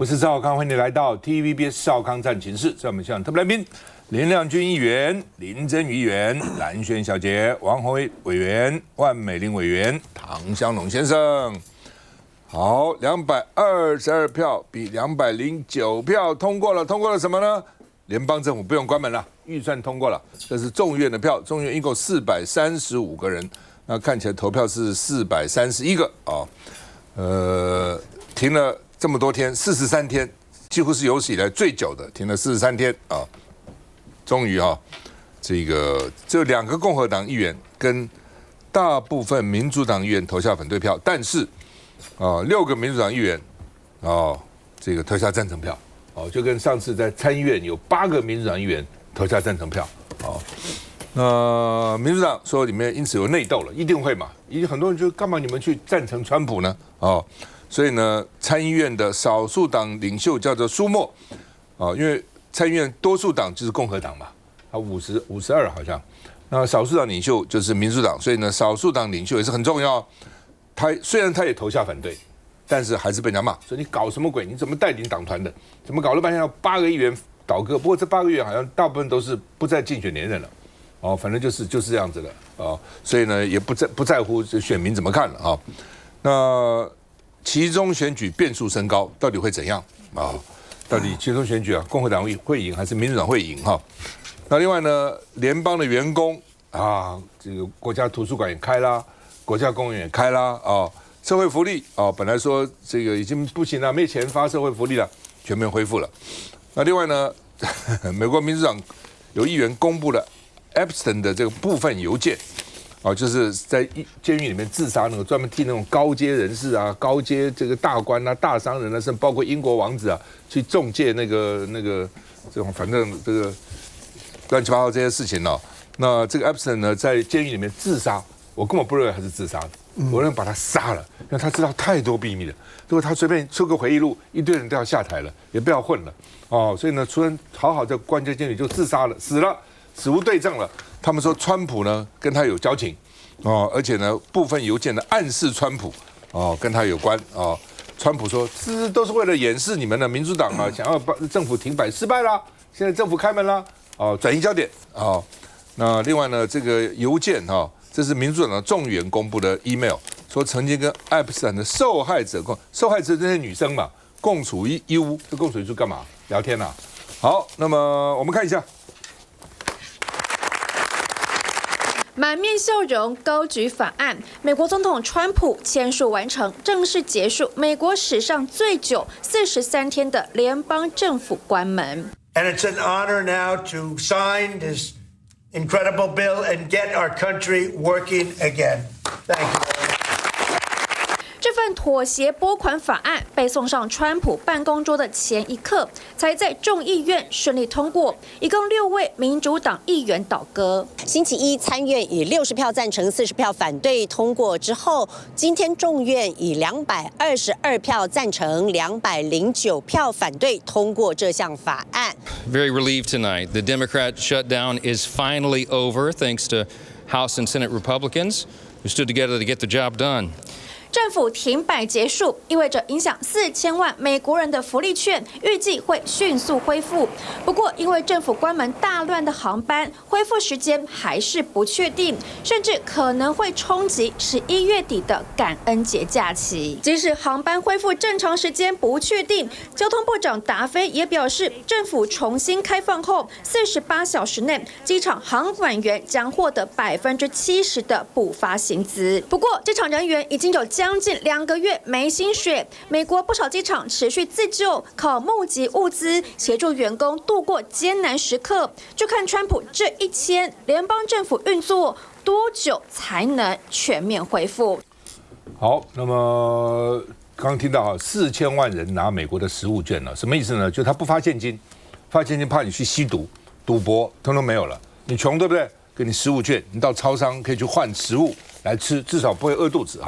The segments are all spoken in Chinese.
我是赵少康，欢迎你来到 TVBS 少康战情室。在我们现场特别来宾，林亮君议员、林珍瑜议员、蓝轩小姐、王宏伟委员、万美玲委员、唐湘龙先生。好，222票比209票通过了，通过了什么呢？联邦政府不用关门了，预算通过了。这是众院的票，众院一共435个人，那看起来投票是431个啊。停了这么多天，43天，几乎是有史以来最久的，停了43天啊。终于这个只有2个共和党议员跟大部分民主党议员投下反对票，但是6个民主党议员这个投下赞成票，就跟上次在参议院有8个民主党议员投下赞成票，那民主党说里面因此有内斗了，一定会嘛？很多人就干嘛你们去赞成川普呢？所以呢，参议院的少数党领袖叫做舒默，因为参议院多数党就是共和党嘛，他52好像，那少数党领袖就是民主党，所以呢，少数党领袖也是很重要。虽然他也投下反对，但是还是被人家骂，说你搞什么鬼？你怎么带领党团的？怎么搞了半天要8个议员倒戈？不过这8个议员好像大部分都是不再竞选连任了，反正就是这样子的所以呢也不在乎选民怎么看了那期中选举变数升高，到底会怎样到底期中选举共和党会赢还是民主党会赢那另外呢，联邦的员工这个国家图书馆也开啦，国家公园也开啦社会福利本来说这个已经不行了，没钱发社会福利了，全面恢复了。那另外呢，美国民主党有议员公布了 Epstein 的这个部分邮件就是在监狱里面自杀那个，专门替那种高阶人士高阶这个大官大商人甚至包括英国王子去中介那个这种反正这个乱七八糟这些事情那这个 Epstein 呢在监狱里面自杀，我根本不认为他是自杀的，我认为把他杀了，因为他知道太多秘密了。如果他随便出个回忆录，一堆人都要下台了，也不要混了所以呢，除了好好在关监狱就自杀了，死无对证了。他们说川普呢跟他有交情而且呢部分邮件的暗示川普跟他有关川普说这都是为了掩饰你们的民主党想要把政府停摆失败啦，现在政府开门啦转移焦点那另外呢这个邮件这是民主党的众议员公布的 email， 说曾经跟爱普斯坦的受害者这些女生嘛共处一屋，这共处一屋干嘛？聊天好，那么我们看一下。满面笑容，高举法案，美国总统川普签署完成，正式结束美国史上最久43天的联邦政府关门。And it's an honor now to sign this incredible bill and get our country working again. Thank you. 这份妥协拨款法案被送上川普办公桌的前一刻，才在众议院顺利通过，一共6位民主党议员倒戈。星期一参院以60票赞成、40票反对通过之后，今天众院以222票赞成、209票反对通过这项法案。Very relieved tonight. The Democrat shutdown is finally over, thanks to House and Senate Republicans who stood together to get the job done. 政府停摆结束，意味着影响4000万美国人的福利券预计会迅速恢复。不过，因为政府关门大乱的航班恢复时间还是不确定，甚至可能会冲击11月底的感恩节假期。即使航班恢复正常时间不确定，交通部长达菲也表示，政府重新开放后48小时内，机场航管员将获得70%的补发薪资。不过，机场人员已经有将近2个月没薪水，美国不少机场持续自救，靠募集物资协助员工度过艰难时刻。就看川普这一签，联邦政府运作多久才能全面恢复？好，那么刚刚听到4000万人拿美国的食物券了，什么意思呢？就他不发现金，发现金怕你去吸毒、赌博，通通没有了。你穷对不对？给你食物券，你到超商可以去换食物来吃，至少不会饿肚子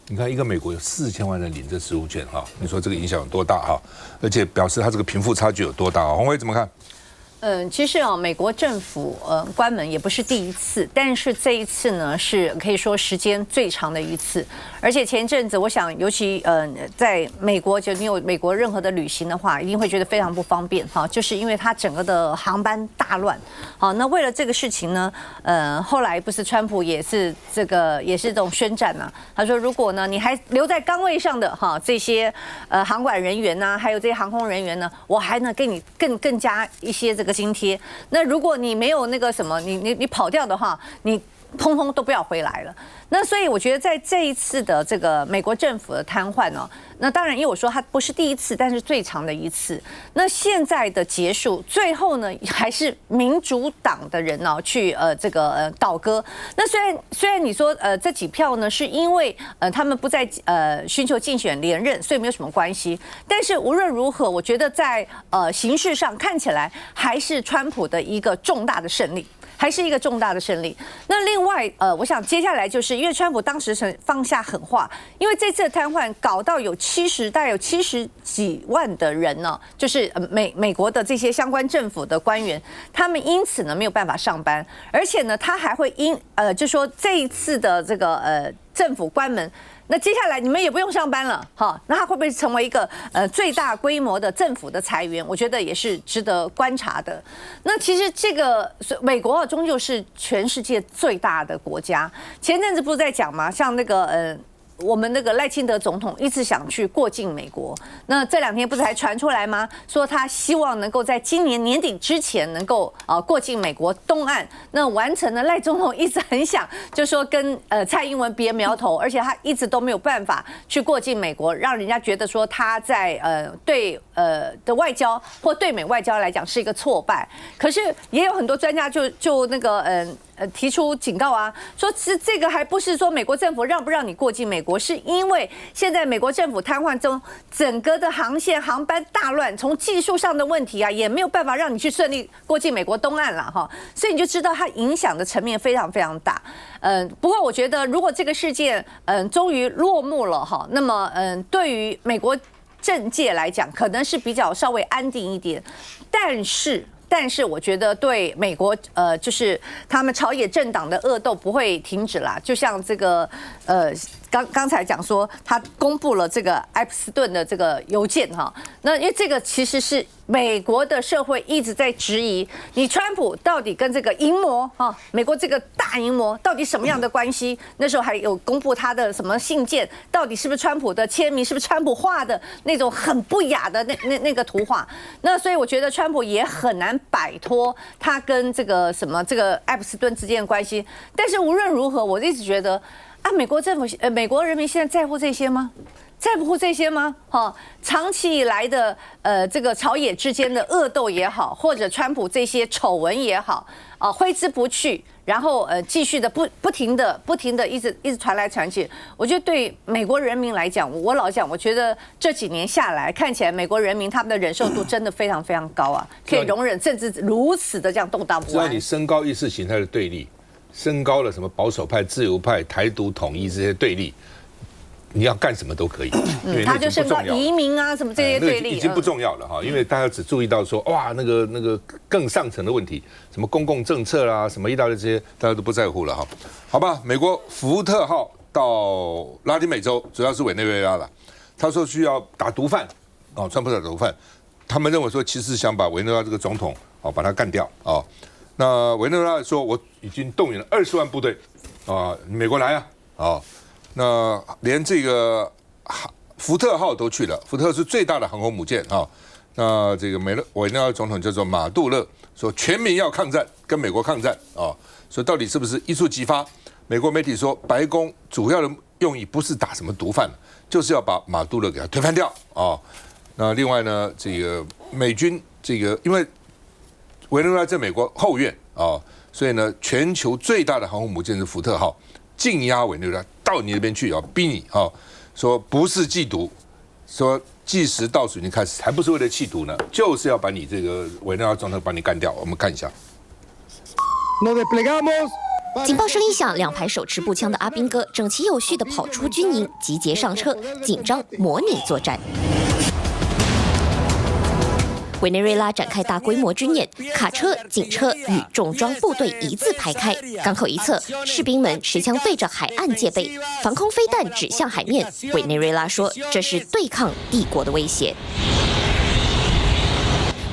你看，一个美国有4000万人领这食物券你说这个影响有多大而且表示他这个贫富差距有多大宏伟怎么看？其实美国政府关门也不是第一次，但是这一次呢是可以说时间最长的一次。而且前一阵子，我想尤其在美国，就你有美国任何的旅行的话，一定会觉得非常不方便哈，就是因为它整个的航班大乱。好，那为了这个事情呢，后来不是川普也是这种宣战呐，他说如果呢你还留在岗位上的哈这些航管人员呐，还有这些航空人员呢，我还呢给你更加一些这个津贴。那如果你没有那个什么，你跑掉的话，你通通都不要回来了。那所以我觉得在这一次的这个美国政府的瘫痪呢，那当然因为我说它不是第一次，但是最长的一次。那现在的结束，最后呢还是民主党的人呢去倒戈。那虽然你说这几票呢是因为他们不再寻求竞选连任，所以没有什么关系。但是无论如何，我觉得在形势上看起来还是川普的一个重大的胜利。还是一个重大的胜利。那另外，我想接下来就是因为川普当时放下狠话，因为这次的瘫痪搞到大概有70几万的人呢，就是美国的这些相关政府的官员，他们因此呢没有办法上班，而且呢他还会就说这一次的这个政府关门。那接下来你们也不用上班了，哈，那它会不会成为一个最大规模的政府的裁员？我觉得也是值得观察的。那其实这个美国终究是全世界最大的国家。前阵子不是在讲吗？像那个我们那个赖清德总统一直想去过境美国，那这2天不是还传出来吗？说他希望能够在今年年底之前能够过境美国东岸，那完成了赖总统一直很想，就说跟蔡英文别苗头，而且他一直都没有办法去过境美国，让人家觉得说他在对的外交或对美外交来讲是一个挫败。可是也有很多专家就那个提出警告啊，说其实这个还不是说美国政府让不让你过境美国，是因为现在美国政府瘫痪中，整个的航线航班大乱，从技术上的问题啊，也没有办法让你去顺利过境美国东岸了哈，所以你就知道它影响的层面非常非常大。不过我觉得如果这个事件终于落幕了哈，那么对于美国政界来讲，可能是比较稍微安定一点，但是我觉得对美国就是他们朝野政党的恶斗不会停止啦。就像这个刚才讲说，他公布了这个埃普斯顿的这个邮件哈，那因为这个其实是美国的社会一直在质疑，你川普到底跟这个淫魔哈，美国这个大淫魔到底什么样的关系？那时候还有公布他的什么信件，到底是不是川普的签名，是不是川普画的那种很不雅的那个图画？那所以我觉得川普也很难摆脱他跟这个埃普斯顿之间的关系。但是无论如何，我一直觉得美国政府美国人民现在在乎这些吗？在乎这些吗？长期以来的这个朝野之间的恶斗也好，或者川普这些丑闻也好，挥之不去，然后继续的不停的一直传来传去。我觉得对美国人民来讲，我老讲，我觉得这几年下来，看起来美国人民他们的忍受度真的非常非常高啊，可以容忍甚至如此的这样动荡不安。只要你升高意识形态的对立，升高了什么保守派、自由派、台独统一这些对立。你要干什么都可以，因为他就升高移民啊什么这些对立，已经不重要了哈，因为大家只注意到说哇那个更上层的问题，什么公共政策啦，什么一大堆这些，大家都不在乎了哈。好吧，美国福特号到拉丁美洲，主要是委内瑞拉了，他说需要打毒贩，川普打毒贩，他们认为说其实想把委内瑞拉这个总统把他干掉啊。那委内瑞拉说我已经动员了20万部队美国来啊那连这个福特号都去了，福特是最大的航空母舰啊。那这个委内瑞拉总统叫做马杜勒说全民要抗战，跟美国抗战啊。所以到底是不是一触即发？美国媒体说，白宫主要的用意不是打什么毒贩，就是要把马杜勒给他推翻掉啊。那另外呢，这个美军这个因为委内瑞拉在美国后院啊，所以呢，全球最大的航空母舰是福特号。禁压委内瑞拉到你那边去逼你说不是缉毒，说计时倒数已经开始，还不是为了缉毒呢，就是要把你这个委内瑞拉总统把你干掉。我们看一下。警报声一响，两排手持步枪的阿兵哥整齐有序地跑出军营，集结上车，紧张模拟作战。委内瑞拉展开大规模军演，卡车、警车与重装部队一字排开，港口一侧，士兵们持枪对着海岸戒备，防空飞弹指向海面。委内瑞拉说，这是对抗帝国的威胁。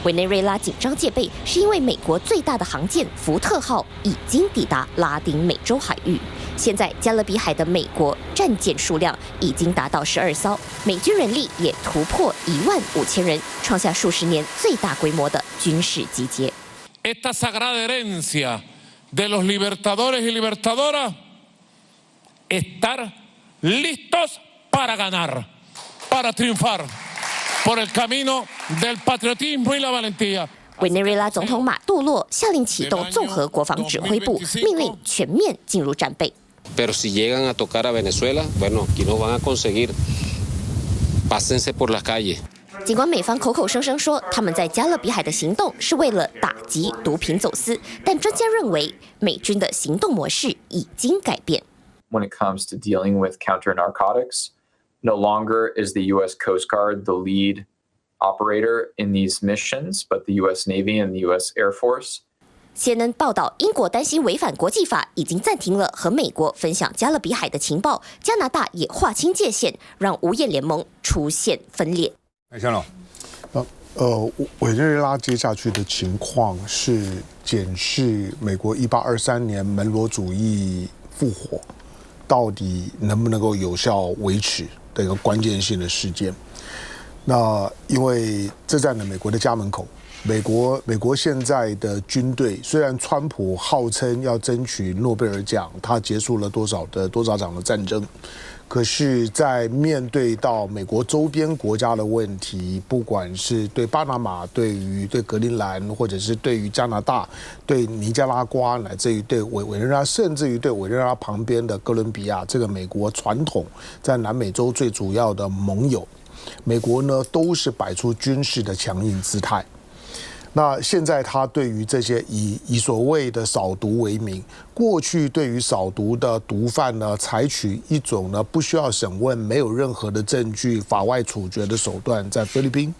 委内瑞拉紧张戒备，是因为美国最大的航舰福特号已经抵达拉丁美洲海域。现在加勒比海的美国战舰数量已经达到12艘，美军人力也突破15000人，创下数十年最大规模的军事集结。Esta sagrada herencia de los libertadores y libertadoras, estar listos para ganar, para triunfar.Por el camino del patriotismo y la valentía. 委内瑞拉总统马杜洛下令启动综合国防指挥部，命令全面进入战备。Pero si llegan a tocar a Venezuela, bueno, aquí no van a conseguir. Pásense por las calles. 尽管美方口口声声说他们在加勒比海的行动是为了打击毒品走私，但专家认为美军的行动模式已经改变。When it comes to dealing with counter narcotics.No longer is the U.S. Coast Guard the lead operator in these missions, but the U.S. Navy and the U.S. Air Force. CNN 报道，英国担心违反国际法，已经暂停了和美国分享加勒比海的情报。加拿大也划清界限，让五眼联盟出现分裂。香龙，委内瑞拉接下去的情况是检视美国1823年门罗主义复活，到底能不能够有效维持？的一个关键性的事件，那因为这在了美国的家门口，美国现在的军队虽然川普号称要争取诺贝尔奖，他结束了多少场的战争，可是，在面对到美国周边国家的问题，不管是对巴拿马、对格陵兰，或者是对于加拿大、对尼加拉瓜，乃至于对委内瑞拉，甚至于对委内瑞拉旁边的哥伦比亚，这个美国传统在南美洲最主要的盟友，美国呢都是摆出军事的强硬姿态。那现在他对于这些以所谓的扫毒为名，过去对于扫毒的毒贩呢，采取一种呢不需要审问、没有任何的证据、法外处决的手段，在菲律宾。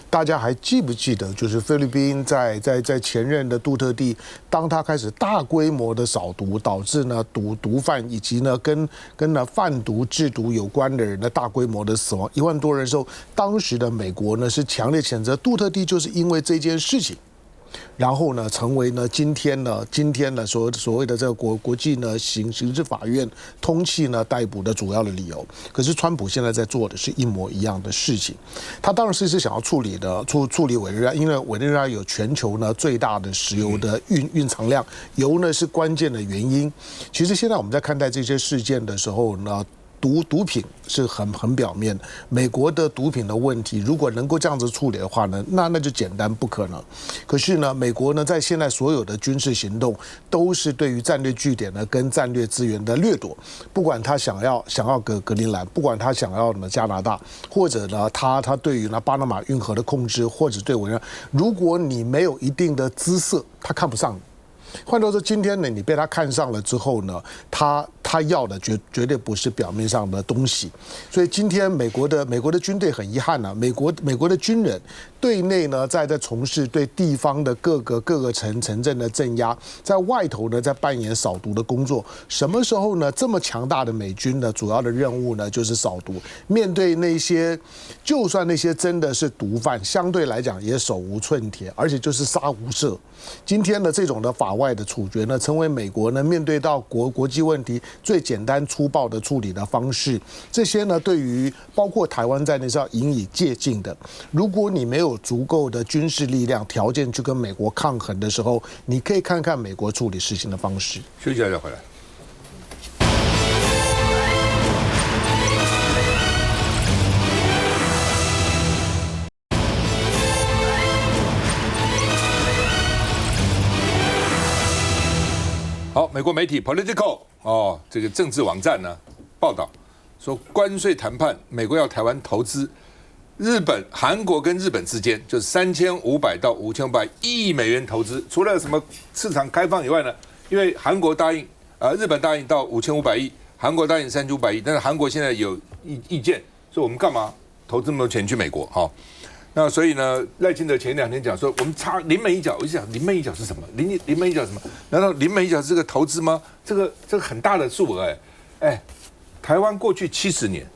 大家还记不记得，就是菲律宾在前任的杜特地，当他开始大规模的扫毒，导致呢毒贩以及呢跟贩毒制毒有关的人的大规模的死亡，1万多人的时候，当时的美国呢是强烈谴责杜特地，就是因为这件事情。然后呢，成为呢今天呢所谓的这个国际呢刑事法院通缉呢逮捕的主要的理由。可是川普现在在做的是一模一样的事情，他当然是想要处理委内瑞拉，因为委内瑞拉有全球呢最大的石油的蕴藏量，油呢是关键的原因。其实现在我们在看待这些事件的时候呢。毒品是很表面，美国的毒品的问题，如果能够这样子处理的话呢，那就简单不可能。可是呢，美国呢在现在所有的军事行动都是对于战略据点呢跟战略资源的掠夺，不管他想要格陵兰，不管他想要呢加拿大，或者呢他对于呢巴拿马运河的控制，或者对委内瑞拉，如果你没有一定的姿色，他看不上你。换句话说，今天呢，你被他看上了之后呢，他要的绝对不是表面上的东西。所以今天美国的军队很遗憾呢，美国的军人对内呢在从事对地方的各个城镇的镇压，在外头呢在扮演扫毒的工作。什么时候呢？这么强大的美军呢，主要的任务呢就是扫毒。面对那些，就算那些真的是毒贩，相对来讲也手无寸铁，而且就是杀无赦。今天的这种的法外的处决呢，成为美国呢面对到国际问题最简单粗暴的处理的方式。这些呢，对于包括台湾在内是要引以戒禁的。如果你没有足够的军事力量条件去跟美国抗衡的时候，你可以看看美国处理事情的方式。休息一下再回来。好，美国媒体 Political 这个政治网站呢报道说，关税谈判，美国要台湾投资，韩国跟日本之间就是3500到5500亿美元投资，除了什么市场开放以外呢，因为韩国答应，日本答应到5500亿，韩国答应3500亿，但是韩国现在有意见，说我们干嘛投这么多钱去美国？那所以呢，赖清德前2天讲说，我们差临门一脚，我就想临门一脚是什么？临门一脚是什么？难道临门一脚是这个投资吗？这个很大的数额台湾过去70年，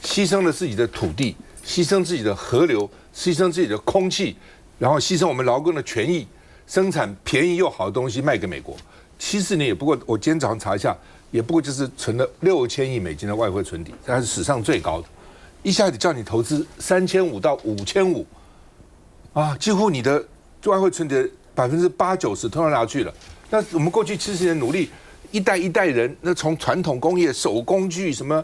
牺牲了自己的土地，牺牲自己的河流，牺牲自己的空气，然后牺牲我们劳工的权益，生产便宜又好的东西卖给美国。70年也不过，我今天早上查一下，也不过就是存了6000亿美金的外汇存底，这还是史上最高的。一下子叫你投资3500到5500，啊，几乎你的外汇存底的80%-90%通通拿去了。那我们过去70年努力，一代一代人，那从传统工业、手工具、什么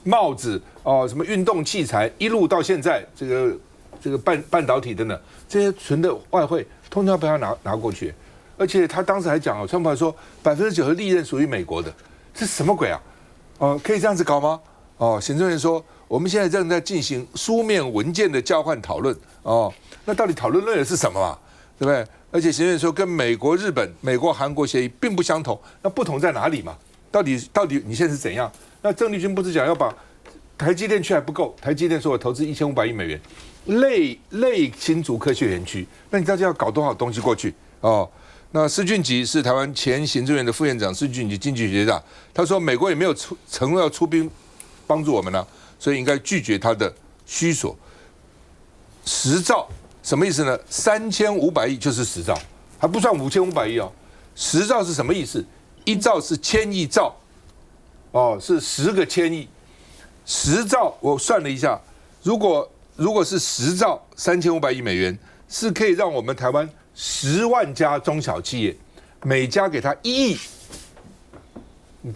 帽子哦，什么运动器材，一路到现在这个半导体等等，这些存的外汇，通通要被他拿过去。而且他当时还讲川普还说90%的利润属于美国的，这是什么鬼啊？可以这样子搞吗？行政院说我们现在正在进行书面文件的交换讨论。那到底讨论内容是什么嘛？对不对？而且行政院说跟美国、日本、美国、韩国协议并不相同，那不同在哪里嘛？到底你现在是怎样？那郑丽君不是讲要把台积电去还不够？台积电说我投资1500亿美元，类新竹科学园区，那你到底要搞多少东西过去？那施俊吉是台湾前行政院的副院长，施俊吉经济学家，他说美国也没有承诺要出兵帮助我们呢，所以应该拒绝他的需索。10兆什么意思呢？3500亿就是10兆，还不算5500亿哦。10兆是什么意思？1兆是1000亿兆，是10个千亿。10兆我算了一下，如果是10兆3500亿美元，是可以让我们台湾10万家中小企业，每家给他1亿，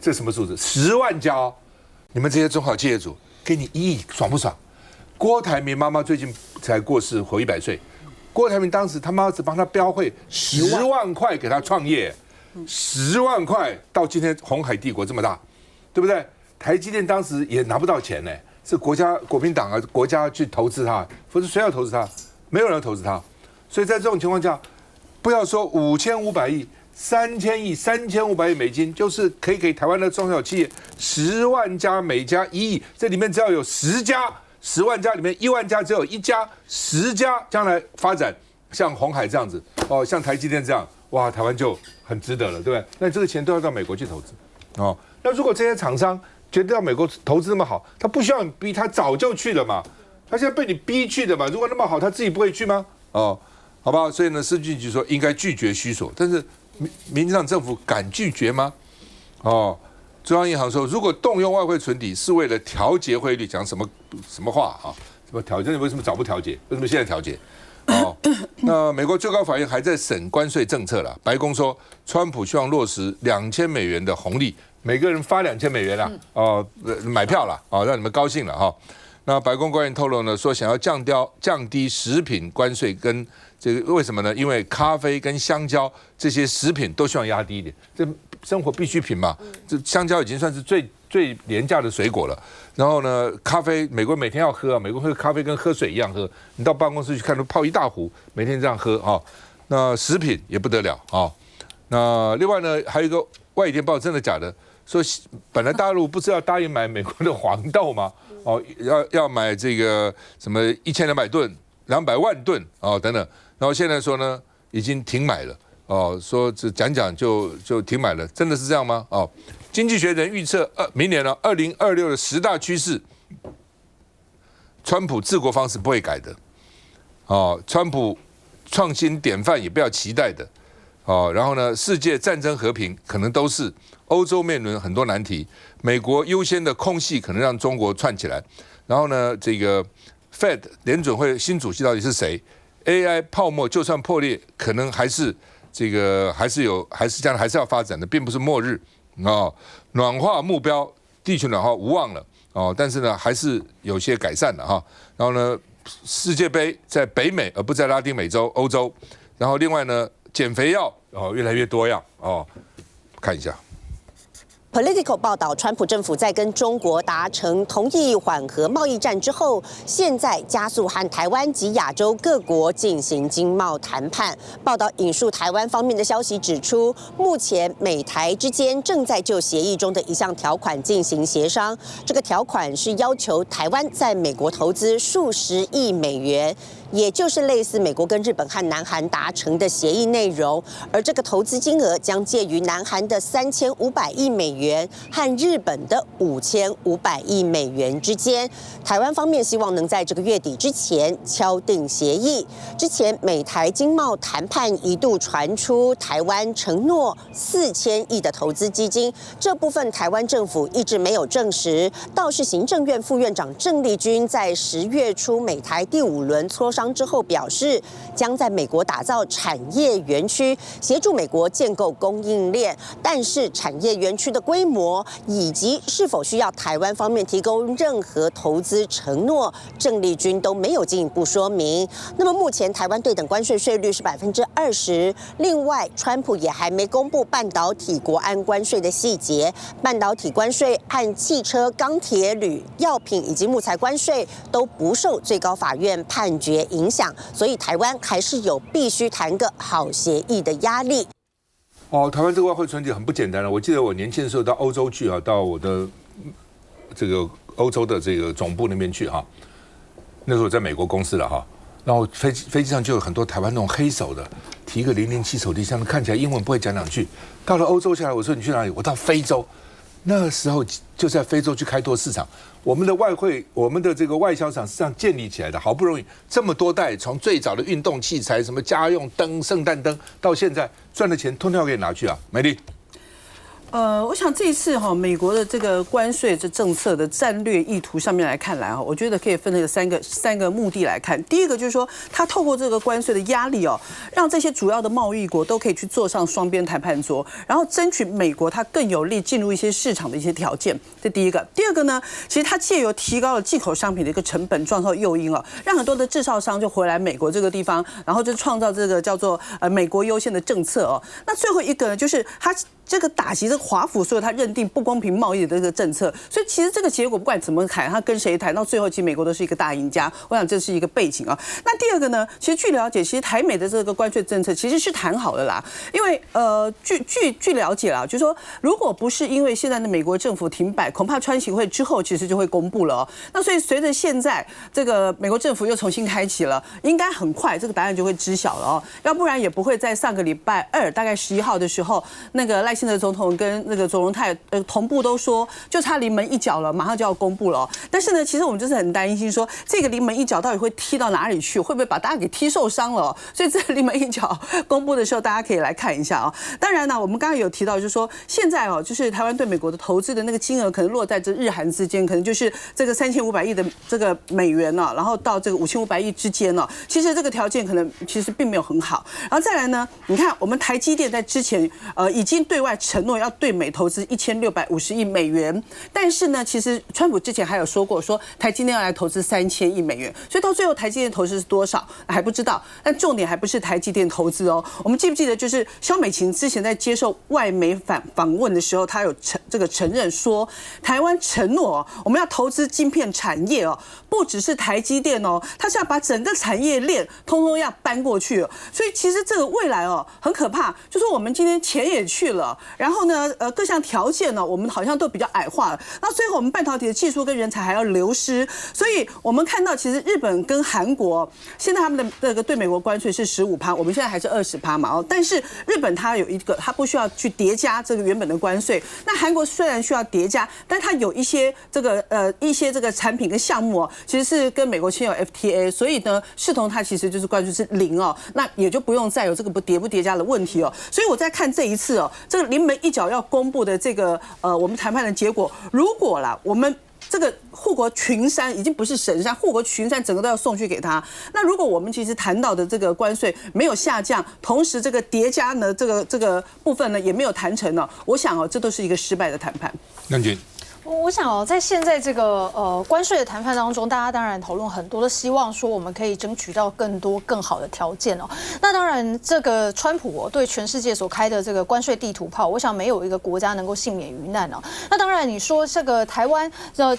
这什么数字？10万家哦！你们这些中小企业主，给你1亿，爽不爽？郭台铭妈妈最近才过世，活100岁。郭台铭当时他妈只帮他标会10万块给他创业，10万块到今天鸿海帝国这么大，对不对？台积电当时也拿不到钱呢，是国民党国家去投资它，否则谁要投资它？没有人投资它。所以在这种情况下，不要说5500亿、3000亿、3500亿美金，就是可以给台湾的中小企业10万家，每家1亿，这里面只要有10家，10万家里面1万家只有1家，10家将来发展像鸿海这样子，像台积电这样，哇，台湾就很值得了，对不对？那这个钱都要到美国去投资，那如果这些厂商觉得到美国投资那么好，他不需要你逼，他早就去了嘛，他现在被你逼去的嘛，如果那么好，他自己不会去吗？好吧，所以呢，施俊吉说应该拒绝需索，但是民进党政府敢拒绝吗？中央银行说，如果动用外汇存底是为了调节汇率，讲什么话啊？什么调节？为什么早不调节？为什么现在调节？那美国最高法院还在审关税政策了。白宫说，川普希望落实$2000的红利，每个人发$2000啦，买票了，让你们高兴了哈。那白宫官员透露呢，说想要降低食品关税跟这个为什么呢？因为咖啡跟香蕉这些食品都希望压低一点，这生活必需品嘛。这香蕉已经算是最廉价的水果了。然后呢，咖啡美国每天要喝美国喝咖啡跟喝水一样喝，你到办公室去看，都泡一大壶，每天这样喝啊。那食品也不得了啊。那另外呢，还有一个外电报，真的假的？说本来大陆不是要答应买美国的黄豆吗？要买这个什么1200吨、200万吨等等，然后现在说呢已经停买了说只讲就停买了，真的是这样吗？经济学人预测明年呢2026的10大趋势，川普治国方式不会改的川普创新典范也不要期待的然后呢，世界战争和平可能都是欧洲面临很多难题，美国优先的空隙可能让中国串起来，然后呢，这个 Fed 联准会新主席到底是谁 ？AI 泡沫就算破裂，可能还是这个还是将来还是要发展的，并不是末日暖化目标，地球暖化无望了但是呢，还是有些改善了然后呢，世界杯在北美而不在拉丁美洲、欧洲，然后另外呢。减肥药越来越多样看一下。Political 报道，川普政府在跟中国达成同意缓和贸易战之后，现在加速和台湾及亚洲各国进行经贸谈判。报道引述台湾方面的消息指出，目前美台之间正在就协议中的一项条款进行协商。这个条款是要求台湾在美国投资数十亿美元。也就是类似美国跟日本和南韩达成的协议内容，而这个投资金额将介于南韩的3500亿美元和日本的5500亿美元之间。台湾方面希望能在这个月底之前敲定协议。之前美台经贸谈判一度传出台湾承诺4000亿的投资基金，这部分台湾政府一直没有证实。倒是行政院副院长郑丽君在10月初美台第5轮磋商之后表示，将在美国打造产业园区，协助美国建构供应链。但是产业园区的规模以及是否需要台湾方面提供任何投资承诺，郑丽君都没有进一步说明。那么目前台湾对等关税税率是20%。另外，川普也还没公布半导体国安关税的细节，半导体关税和汽车、钢铁、铝、药品以及木材关税都不受最高法院判决影响，所以台湾还是有必须谈个好协议的压力。台湾这个外汇存底很不简单了。我记得我年轻的时候到欧洲去到我的这个欧洲的这个总部那边去那时候我在美国公司了然后飞机上就有很多台湾那种黑手的，提一个007手提箱，看起来英文不会讲两句。到了欧洲下来，我说你去哪里？我到非洲。那个时候就在非洲去开拓市场，我们的外汇，我们的这个外销厂是这样建立起来的，好不容易这么多代，从最早的运动器材、什么家用灯、圣诞灯，到现在赚的钱通通要给你拿去啊，美丽。我想这一次美国的这个关税这政策的战略意图上面来看来我觉得可以分成三个目的来看。第一个就是说，他透过这个关税的压力让这些主要的贸易国都可以去坐上双边谈判桌，然后争取美国它更有利进入一些市场的一些条件。这第一个。第二个呢，其实它借由提高了进口商品的一个成本，创造诱因让很多的制造商就回来美国这个地方，然后就创造这个叫做美国优先的政策那最后一个呢，就是它这个打击这个华府所有他认定不公平贸易的这个政策，所以其实这个结果不管怎么谈，他跟谁谈到最后，其实美国都是一个大赢家。我想这是一个背景那第二个呢，其实据了解，其实台美的这个关税政策其实是谈好的啦，因为据了解啦，就是说如果不是因为现在的美国政府停摆，恐怕川协会之后其实就会公布了那所以随着现在这个美国政府又重新开启了，应该很快这个答案就会知晓了要不然也不会在上个礼拜2大概11号的时候，那个赖清德总统跟那个卓荣泰同步都说就差临门一脚了，马上就要公布了但是呢，其实我们就是很担心说这个临门一脚到底会踢到哪里去，会不会把大家给踢受伤了所以这个临门一脚公布的时候，大家可以来看一下当然呢，我们刚刚有提到就是说现在就是台湾对美国的投资的那个金额可能落在这日韩之间，可能就是这个3500亿的这个美元然后到这个5500亿之间其实这个条件可能其实并没有很好。然后再来呢，你看我们台积电在之前已经对外承诺要对美投资1650亿美元，但是呢，其实川普之前还有说过，说台积电要来投资3000亿美元，所以到最后台积电投资是多少还不知道。但重点还不是台积电投资我们记不记得，就是萧美琴之前在接受外媒访问的时候，她有承认说，台湾承诺我们要投资晶片产业不只是台积电它是要把整个产业链通通要搬过去所以其实这个未来很可怕，就是我们今天钱也去了，然后呢各项条件呢我们好像都比较矮化了，那最后我们半导体的技术跟人才还要流失，所以我们看到其实日本跟韩国现在他们的这个对美国关税是15%，我们现在还是20%嘛但是日本它有一个它不需要去叠加这个原本的关税，那韩国虽然需要叠加，但它有一些这个产品跟项目其实是跟美国签有 FTA， 所以呢视同它其实就是关税是0那也就不用再有这个不叠加的问题所以我在看这一次这个临门一脚要公布的这个我们谈判的结果，如果啦我们这个护国群山已经不是神山，护国群山整个都要送去给他。那如果我们其实谈到的这个关税没有下降，同时这个叠加呢这个部分呢也没有谈成我想这都是一个失败的谈判。亮君。我想在现在这个关税的谈判当中，大家当然讨论很多，都希望说我们可以争取到更多更好的条件哦。那当然，这个川普对全世界所开的这个关税地图炮，我想没有一个国家能够幸免于难哦。那当然，你说这个台湾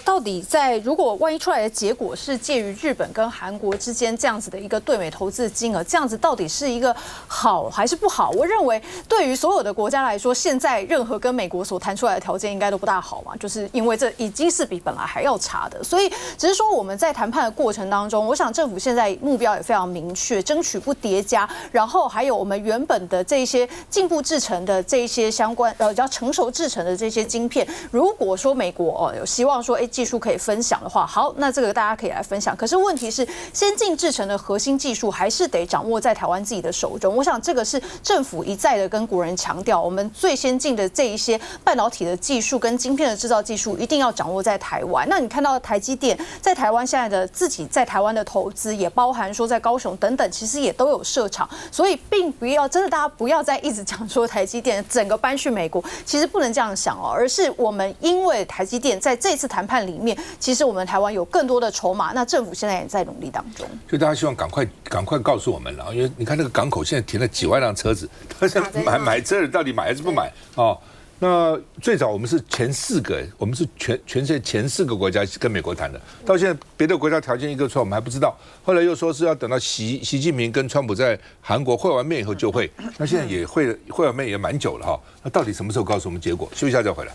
到底如果万一出来的结果是介于日本跟韩国之间这样子的一个对美投资金额，这样子到底是一个好还是不好？我认为对于所有的国家来说，现在任何跟美国所谈出来的条件应该都不大好嘛，就是因为这已经是比本来还要差的，所以只是说我们在谈判的过程当中，我想政府现在目标也非常明确，争取不叠加，然后还有我们原本的这一些进步制成的这一些相关比较成熟制成的这些晶片，如果说美国有希望说技术可以分享的话，好，那这个大家可以来分享。可是问题是，先进制成的核心技术还是得掌握在台湾自己的手中。我想这个是政府一再的跟国人强调，我们最先进的这一些半导体的技术跟晶片的制造技术一定要掌握在台湾。那你看到台积电在台湾现在的自己在台湾的投资，也包含说在高雄等等，其实也都有设厂，所以并不要真的大家不要再一直讲说台积电整个搬去美国，其实不能这样想而是我们因为台积电在这次谈判里面，其实我们台湾有更多的筹码，那政府现在也在努力当中。所以大家希望赶快告诉我们了，因为你看那个港口现在停了几万辆车子，他现在买车到底买还是不买哦？那最早我们是前4个，我们是全世界前4个国家跟美国谈的，到现在别的国家条件一个出来我们还不知道，后来又说是要等到习近平跟川普在韩国会完面以后就会，那现在也会完面也蛮久了哈，那到底什么时候告诉我们结果？休息一下再回来。